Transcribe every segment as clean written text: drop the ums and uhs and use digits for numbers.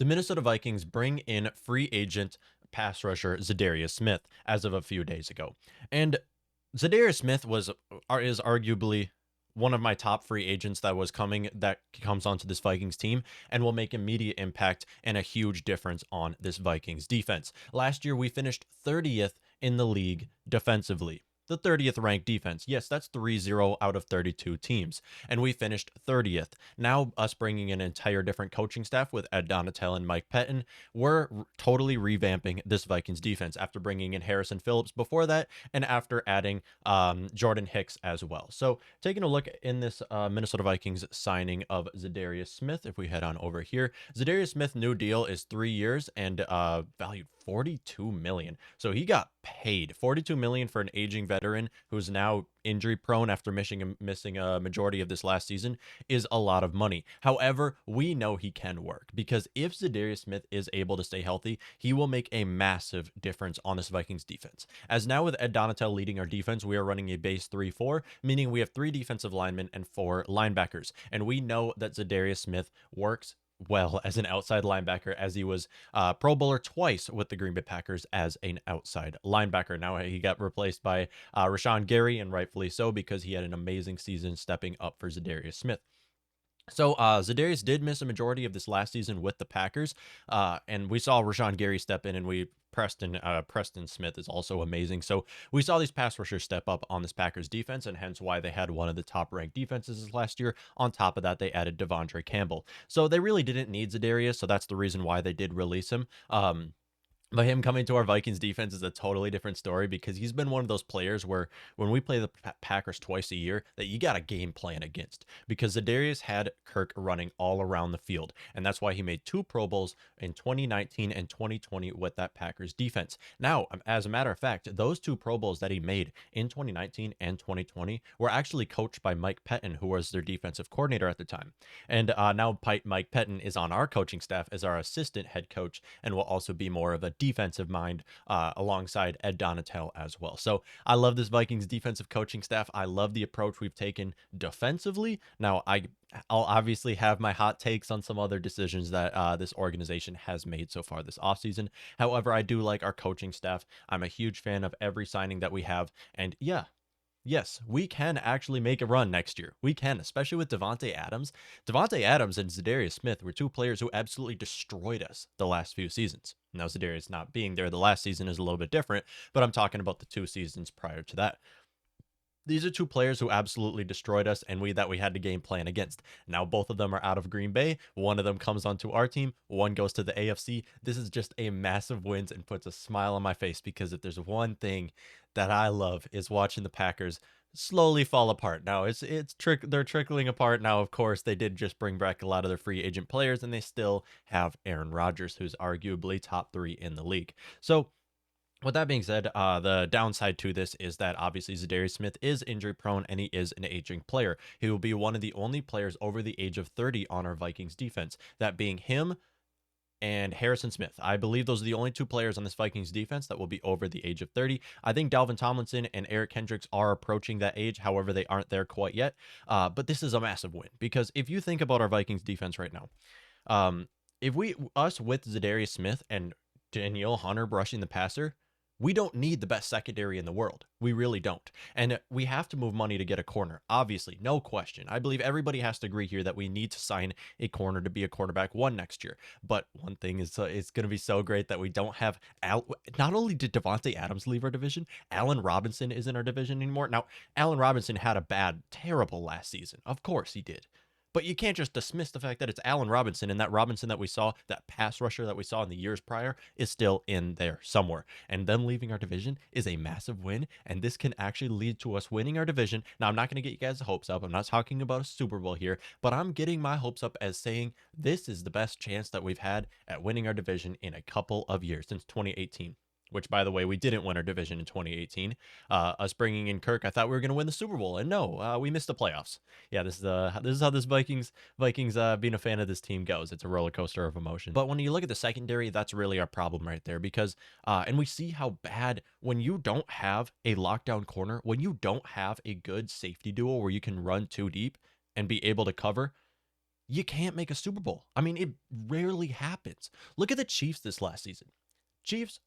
The Minnesota Vikings bring in free agent pass rusher Za'Darius Smith as of a few days ago. And Zadaria Smith is arguably one of my top free agents that comes onto this Vikings team and will make immediate impact and a huge difference on this Vikings defense. Last year we finished 30th in the league defensively. The 30th ranked defense. Yes, that's 3-0 out of 32 teams. And we finished 30th. Now, us bringing an entire different coaching staff with Ed Donatel and Mike Pettin, we're totally revamping this Vikings defense after bringing in Harrison Phillips before that and after adding Jordan Hicks as well. So, taking a look in this Minnesota Vikings signing of Za'Darius Smith, if we head on over here, Za'Darius Smith new deal is 3 years and valued $42 million. So he got paid $42 million for an aging veteran who's now injury prone after missing a majority of this last season is a lot of money. However, we know he can work because if Za'Darius Smith is able to stay healthy, he will make a massive difference on this Vikings defense. As now with Ed Donatel leading our defense, we are running a base 3-4, meaning we have 3 defensive linemen and 4 linebackers. And we know that Za'Darius Smith works well as an outside linebacker, as he was Pro Bowler twice with the Green Bay Packers as an outside linebacker. Now he got replaced by Rashawn Gary, and rightfully so, because he had an amazing season stepping up for Za'Darius Smith. So Za'Darius did miss a majority of this last season with the Packers, and we saw Rashawn Gary step in, and Preston Smith is also amazing. So we saw these pass rushers step up on this Packers defense, and hence why they had one of the top ranked defenses last year. On top of that, they added Devondre Campbell. So they really didn't need Za'Darius, so that's the reason why they did release him. But him coming to our Vikings defense is a totally different story because he's been one of those players where when we play the Packers twice a year that you got a game plan against, because Za'Darius had Kirk running all around the field. And that's why he made 2 Pro Bowls in 2019 and 2020 with that Packers defense. Now, as a matter of fact, those 2 Pro Bowls that he made in 2019 and 2020 were actually coached by Mike Pettin, who was their defensive coordinator at the time. And now Mike Pettin is on our coaching staff as our assistant head coach and will also be more of a defensive mind alongside Ed Donatel as well. So I love this Vikings defensive coaching staff. I love the approach we've taken defensively. Now I'll obviously have my hot takes on some other decisions that this organization has made so far this offseason. However, I do like our coaching staff. I'm a huge fan of every signing that we have. And yeah, yes, we can actually make a run next year. We can, especially with Davante Adams. Davante Adams and Za'Darius Smith were 2 players who absolutely destroyed us the last few seasons. Now, Za'Darius not being there the last season is a little bit different, but I'm talking about the 2 seasons prior to that. These are 2 players who absolutely destroyed us and we had to game plan against. Now both of them are out of Green Bay. One of them comes onto our team. One goes to the AFC. This is just a massive win and puts a smile on my face because if there's one thing that I love is watching the Packers slowly fall apart. Now they're trickling apart now. Of course, they did just bring back a lot of their free agent players and they still have Aaron Rodgers, who's arguably top 3 in the league. So with that being said, the downside to this is that obviously Za'Darius Smith is injury prone and he is an aging player. He will be one of the only players over the age of 30 on our Vikings defense, that being him and Harrison Smith. I believe those are the only 2 players on this Vikings defense that will be over the age of 30. I think Dalvin Tomlinson and Eric Kendricks are approaching that age. However, they aren't there quite yet. But this is a massive win because if you think about our Vikings defense right now, if us with Za'Darius Smith and Danielle Hunter rushing the passer, we don't need the best secondary in the world. We really don't. And we have to move money to get a corner. Obviously, no question. I believe everybody has to agree here that we need to sign a corner to be a quarterback 1 next year. But one thing is it's going to be so great that we don't have not only did Davante Adams leave our division, Allen Robinson isn't our division anymore. Now, Allen Robinson had a terrible last season. Of course he did. But you can't just dismiss the fact that it's Allen Robinson, and that Robinson that we saw, that pass rusher that we saw in the years prior, is still in there somewhere. And them leaving our division is a massive win, and this can actually lead to us winning our division. Now, I'm not going to get you guys' hopes up. I'm not talking about a Super Bowl here, but I'm getting my hopes up as saying this is the best chance that we've had at winning our division in a couple of years, since 2018. Which, by the way, we didn't win our division in 2018. Us bringing in Kirk, I thought we were going to win the Super Bowl, and no, we missed the playoffs. Yeah, this is how this Vikings being a fan of this team goes. It's a roller coaster of emotion. But when you look at the secondary, that's really our problem right there because, and we see how bad when you don't have a lockdown corner, when you don't have a good safety duo where you can run 2 deep and be able to cover. you can't make a Super Bowl. I mean, it rarely happens. Look at the Chiefs this last season. Chiefs,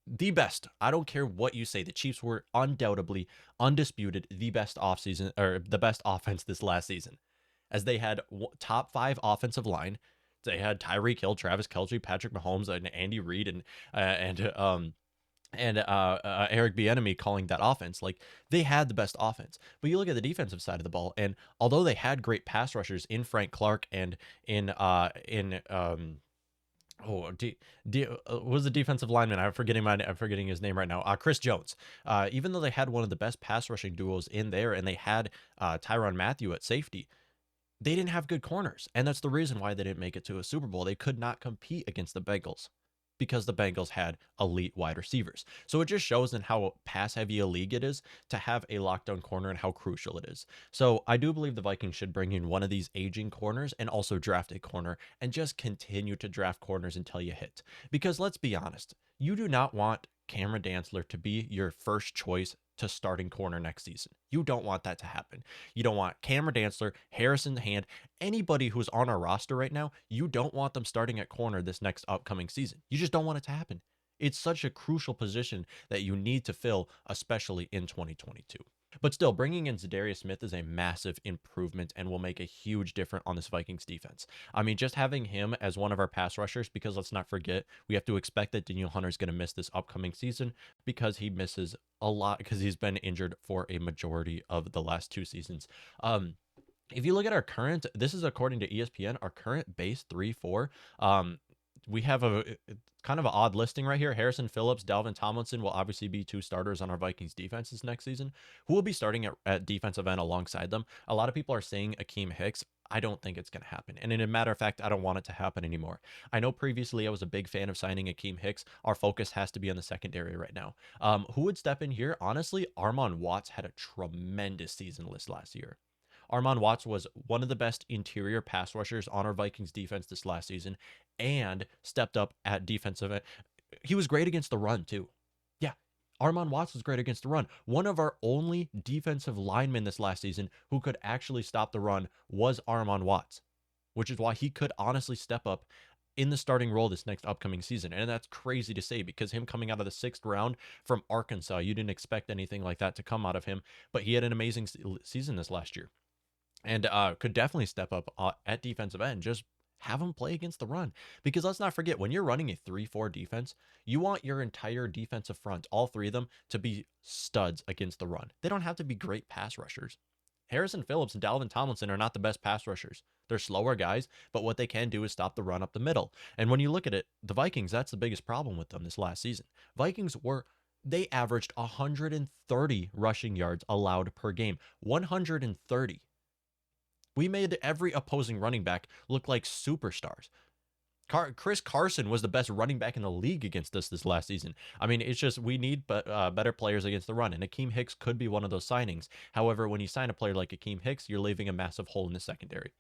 the best. I don't care what you say. The Chiefs were undoubtedly, undisputed, the best offseason or the best offense this last season, as they had top 5 offensive line. They had Tyreek Hill, Travis Kelce, Patrick Mahomes, and Andy Reid, and Eric Bieniemy calling that offense. Like, they had the best offense. But you look at the defensive side of the ball, and although they had great pass rushers in Frank Clark and was the defensive lineman? I'm forgetting his name right now. Chris Jones. Even though they had one of the best pass rushing duos in there, and they had Tyrann Mathieu at safety, they didn't have good corners, and that's the reason why they didn't make it to a Super Bowl. They could not compete against the Bengals because the Bengals had elite wide receivers. So it just shows in how pass heavy a league it is to have a lockdown corner and how crucial it is. So I do believe the Vikings should bring in one of these aging corners and also draft a corner and just continue to draft corners until you hit. Because let's be honest, you do not want Cameron Dantzler to be your first choice to starting corner next season. You don't want that to happen. You don't want Cameron Dantzler, Harrison Hand, anybody who's on our roster right now. You don't want them starting at corner this next upcoming season. You just don't want it to happen. It's such a crucial position that you need to fill, especially in 2022. But still, bringing in Za'Darius Smith is a massive improvement and will make a huge difference on this Vikings defense. I mean, just having him as one of our pass rushers, because let's not forget, we have to expect that Danielle Hunter is going to miss this upcoming season because he misses a lot because he's been injured for a majority of the last 2 seasons. If you look at our current, this is according to ESPN, our current base 3-4, we have a kind of an odd listing right here. Harrison Phillips, Dalvin Tomlinson will obviously be 2 starters on our Vikings defenses next season. Who will be starting at defensive end alongside them? A lot of people are saying Akeem Hicks. I don't think it's going to happen. And in a matter of fact, I don't want it to happen anymore. I know previously I was a big fan of signing Akeem Hicks. Our focus has to be on the secondary right now. Who would step in here? Honestly, Armond Watts had a tremendous season last year. Armond Watts was one of the best interior pass rushers on our Vikings defense this last season and stepped up at defensive end. He was great against the run, too. Yeah, Armond Watts was great against the run. One of our only defensive linemen this last season who could actually stop the run was Armond Watts, which is why he could honestly step up in the starting role this next upcoming season. And that's crazy to say because him coming out of the 6th round from Arkansas, you didn't expect anything like that to come out of him, but he had an amazing season this last year. And could definitely step up at defensive end. Just have him play against the run. Because let's not forget, when you're running a 3-4 defense, you want your entire defensive front, all 3 of them, to be studs against the run. They don't have to be great pass rushers. Harrison Phillips and Dalvin Tomlinson are not the best pass rushers. They're slower guys, but what they can do is stop the run up the middle. And when you look at it, the Vikings, that's the biggest problem with them this last season. They averaged 130 rushing yards allowed per game. 130. We made every opposing running back look like superstars. Chris Carson was the best running back in the league against us this last season. I mean, it's just we need better players against the run, and Akeem Hicks could be one of those signings. However, when you sign a player like Akeem Hicks, you're leaving a massive hole in the secondary.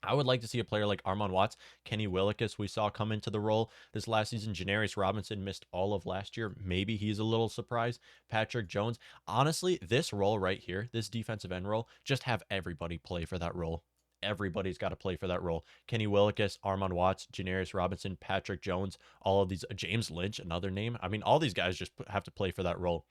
I would like to see a player like Armond Watts, Kenny Willekes, we saw come into the role this last season. Janarius Robinson missed all of last year. Maybe he's a little surprised. Patrick Jones. Honestly, this role right here, this defensive end role, just have everybody play for that role. Everybody's got to play for that role. Kenny Willekes, Armond Watts, Janarius Robinson, Patrick Jones, all of these. James Lynch, another name. I mean, all these guys just have to play for that role.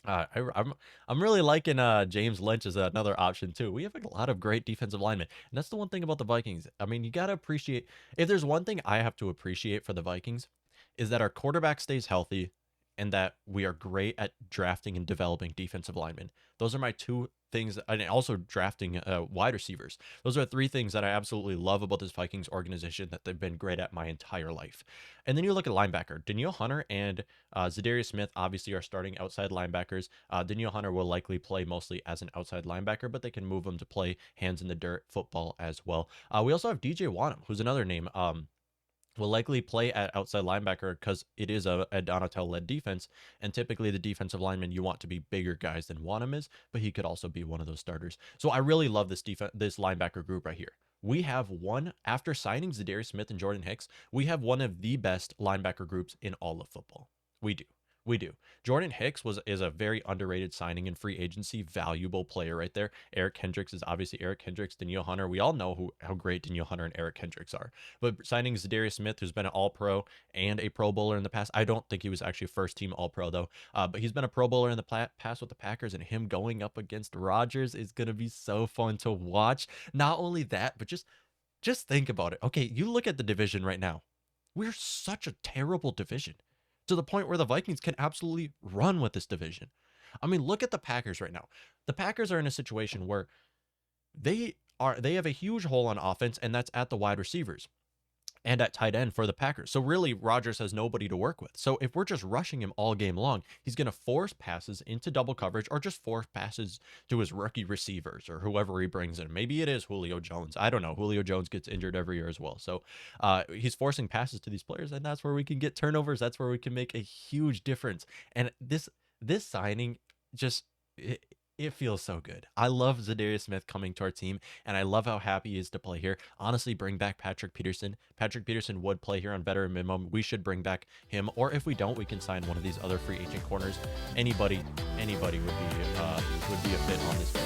I'm really liking James Lynch as another option too. We have a lot of great defensive linemen, and that's the one thing about the Vikings. I mean, you got to appreciate, if there's one thing I have to appreciate for the Vikings, is that our quarterback stays healthy and that we are great at drafting and developing defensive linemen. Those are my 2 things, and also drafting wide receivers. Those are 3 things that I absolutely love about this Vikings organization that they've been great at my entire life. And then you look at linebacker. Danielle Hunter and Za'Darius Smith obviously are starting outside linebackers. Danielle Hunter will likely play mostly as an outside linebacker, but they can move him to play hands in the dirt football as well. We also have DJ Wanham, who's another name. Will likely play at outside linebacker because it is a Donatel-led defense, and typically the defensive linemen you want to be bigger guys than Wanham is, but he could also be one of those starters. So I really love this linebacker group right here. We have after signing Za'Darius Smith and Jordan Hicks, we have one of the best linebacker groups in all of football. We do. We do. Jordan Hicks is a very underrated signing in free agency, valuable player right there. Eric Kendricks is obviously Eric Kendricks, Danielle Hunter. We all know how great Danielle Hunter and Eric Kendricks are. But signing Za'Darius Smith, who's been an All-Pro and a Pro Bowler in the past. I don't think he was actually first team All-Pro though. But he's been a Pro Bowler in the past with the Packers, and him going up against Rodgers is gonna be so fun to watch. Not only that, but just think about it. Okay, you look at the division right now. We're such a terrible division to the point where the Vikings can absolutely run with this division. I mean, look at the Packers right now. The Packers are in a situation where they have a huge hole on offense, and that's at the wide receivers and at tight end for the Packers. So really, Rodgers has nobody to work with. So if we're just rushing him all game long, he's going to force passes into double coverage or just force passes to his rookie receivers or whoever he brings in. Maybe it is Julio Jones. I don't know. Julio Jones gets injured every year as well. So he's forcing passes to these players, and that's where we can get turnovers. That's where we can make a huge difference. And this signing just... It feels so good. I love Za'Darius Smith coming to our team, and I love how happy he is to play here. Honestly, bring back Patrick Peterson. Patrick Peterson would play here on veteran minimum. We should bring back him, or if we don't, we can sign one of these other free agent corners. Anybody would be a fit on this team.